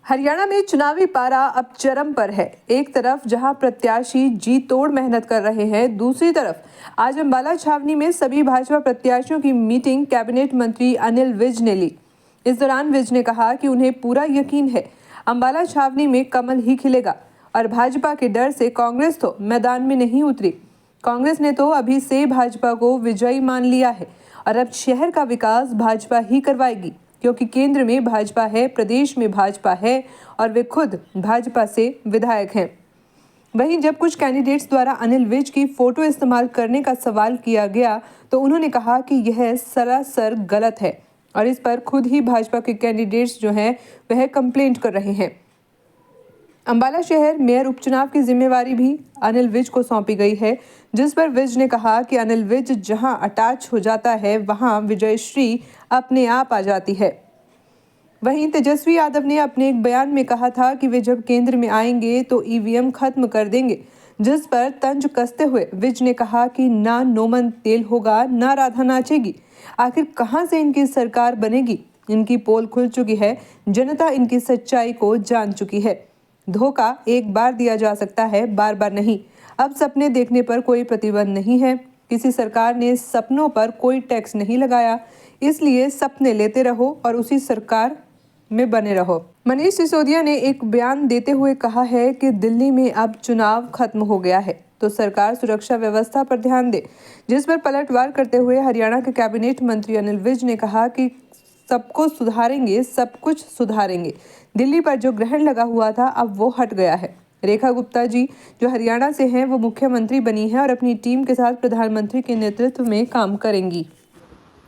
हरियाणा में चुनावी पारा अब चरम पर है। एक तरफ जहां प्रत्याशी जी तोड़ मेहनत कर रहे हैं, दूसरी तरफ आज अंबाला छावनी में सभी भाजपा प्रत्याशियों की मीटिंग कैबिनेट मंत्री अनिल विज ने ली। इस दौरान विज ने कहा कि उन्हें पूरा यकीन है अंबाला छावनी में कमल ही खिलेगा और भाजपा के डर से कांग्रेस तो मैदान में नहीं उतरी। कांग्रेस ने तो अभी से भाजपा को विजयी मान लिया है और अब शहर का विकास भाजपा ही करवाएगी, क्योंकि केंद्र में भाजपा है, प्रदेश में भाजपा है और वे खुद भाजपा से विधायक हैं। वहीं जब कुछ कैंडिडेट्स द्वारा अनिल विज की फोटो इस्तेमाल करने का सवाल किया गया तो उन्होंने कहा कि यह सरासर गलत है और इस पर खुद ही भाजपा के कैंडिडेट्स जो हैं वह कंप्लेंट कर रहे हैं। अंबाला शहर मेयर उपचुनाव की जिम्मेवारी भी अनिल विज को सौंपी गई है, जिस पर विज ने कहा कि अनिल विज जहां अटैच हो जाता है वहां विजयश्री अपने आप आ जाती है। वहीं तेजस्वी यादव ने अपने एक बयान में कहा था कि वे जब केंद्र में आएंगे तो ईवीएम खत्म कर देंगे, जिस पर तंज कसते हुए विज ने कहा कि ना नोमन तेल होगा ना राधा नाचेगी। आखिर कहां से इनकी सरकार बनेगी? इनकी पोल खुल चुकी है, जनता इनकी सच्चाई को जान चुकी है। धोखा एक बार दिया जा सकता है, बार बार नहीं। अब सपने देखने पर कोई प्रतिबंध नहीं है। किसी सरकार ने सपनों पर कोई टैक्स नहीं लगाया, इसलिए सपने लेते रहो और उसी सरकार में बने रहो। मनीष सिसोदिया ने एक बयान देते हुए कहा है कि दिल्ली में अब चुनाव खत्म हो गया है तो सरकार सुरक्षा व्यवस्था पर ध्यान दे, जिस पर पलटवार करते हुए हरियाणा के कैबिनेट मंत्री अनिल विज ने कहा कि सबको सुधारेंगे, सब कुछ सुधारेंगे। दिल्ली पर जो ग्रहण लगा हुआ था अब वो हट गया है। रेखा गुप्ता जी जो हरियाणा से हैं वो मुख्यमंत्री बनी है और अपनी टीम के साथ प्रधानमंत्री के नेतृत्व में काम करेंगी।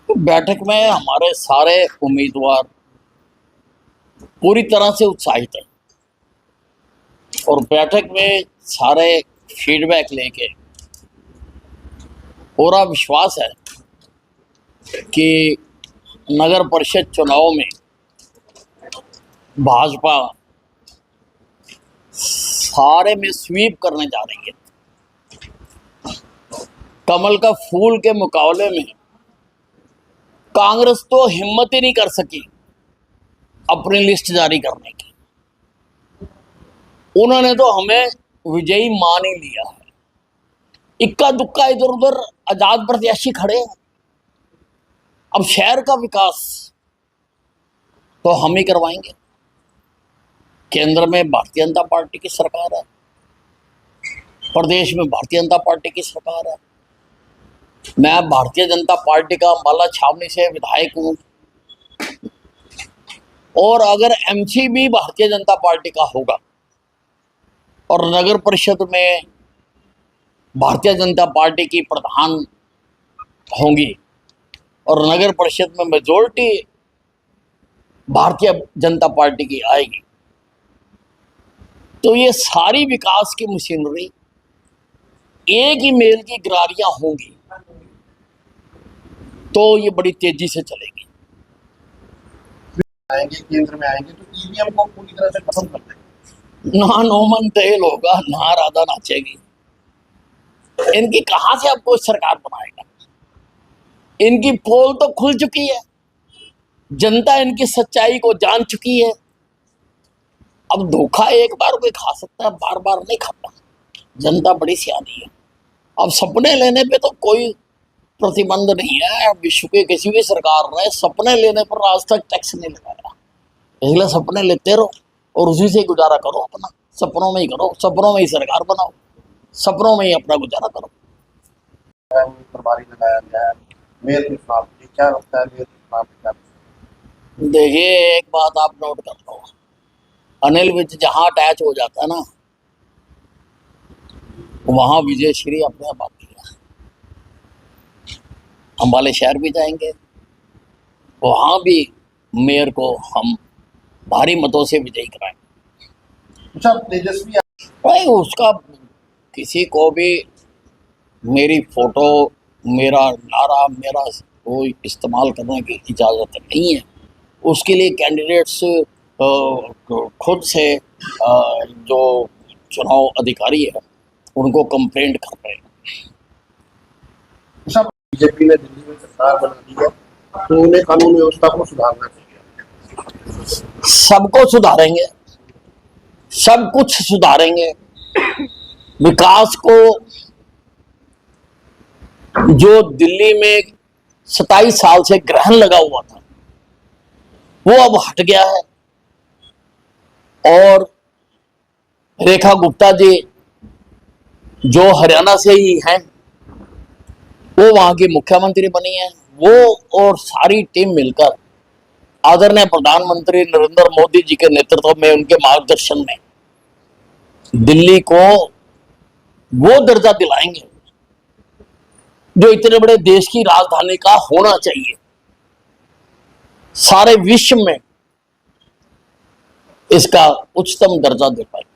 बैठक में हमारे सारे उम्मीदवार पूरी तरह से उत्साहित हैं और बैठक में सारे फीडबैक लेके पूरा विश्वास है कि नगर परिषद चुनाव में भाजपा सारे में स्वीप करने जा रही है। कमल का फूल के मुकाबले में कांग्रेस तो हिम्मत ही नहीं कर सकी अपनी लिस्ट जारी करने की। उन्होंने तो हमें विजयी मान ही लिया है। इक्का दुक्का इधर उधर आजाद प्रत्याशी खड़े हैं। अब शहर का विकास तो हम ही करवाएंगे। केंद्र में भारतीय जनता पार्टी की सरकार है, प्रदेश में भारतीय जनता पार्टी की सरकार है। मैं भारतीय जनता पार्टी का अंबाला छावनी से विधायक हूं और अगर एमसी भी भारतीय जनता पार्टी का होगा और नगर परिषद में भारतीय जनता पार्टी की प्रधान होंगी और नगर परिषद में मेजोरिटी भारतीय जनता पार्टी की आएगी, तो ये सारी विकास की मशीनरी एक ही मेल की गरारियां होंगी तो ये बड़ी तेजी से चलेगी। आएंगे केंद्र में आएंगे तो ईवीएम को पूरी तरह से खत्म कर देंगे। ना नोमन तेल होगा ना राधा नाचेगी। इनकी कहां से अब कोई सरकार बनाएगा? इनकी पोल तो खुल चुकी है, जनता इनकी सच्चाई को जान चुकी है। अब धोखा एक बार कोई खा सकता है, बार बार नहीं खाता। जनता बड़ी सियानी है। अब सपने लेने पे तो कोई प्रतिबंध नहीं है। विश्व के किसी भी सरकार ने सपने लेने पर आज तक टैक्स नहीं लगाया। इसलिए सपने लेते रहो और उसी से गुजारा करो। अपना सपनों में ही करो, सपनों में ही सरकार बनाओ, सपनों में ही अपना गुजारा करो। प्रभारी लगाया गया है मेयर के खिलाफ, क्या लगता है मेयर के खिलाफ? देखिए, एक बात आप नोट कर लो, अनिल विज जहां अटैच हो जाता है ना वहां विजयश्री अपने आप आती है। अंबाला शहर भी जाएंगे, वहां भी मेयर को हम भारी मतों से विजयी कराएंगे। अच्छा, तेजस्वी भाई उसका किसी को भी मेरी फोटो, मेरा नारा, मेरा वो इस्तेमाल करने की इजाज़त नहीं है। उसके लिए कैंडिडेट्स खुद से जो चुनाव अधिकारी है उनको कंप्लेंट कर रहे हैं। बीजेपी ने दिल्ली में सरकार बना दी है तो उन्हें कानून व्यवस्था को सुधारना चाहिए। सबको सुधारेंगे। सब कुछ सुधारेंगे। विकास को जो दिल्ली में 27 साल से ग्रहण लगा हुआ था वो अब हट गया है। और रेखा गुप्ता जी जो हरियाणा से ही हैं, वो वहां की मुख्यमंत्री बनी है। वो और सारी टीम मिलकर आदरणीय प्रधानमंत्री नरेंद्र मोदी जी के नेतृत्व में, उनके मार्गदर्शन में दिल्ली को वो दर्जा दिलाएंगे जो इतने बड़े देश की राजधानी का होना चाहिए। सारे विश्व में इसका उच्चतम दर्जा दे पाएंगे।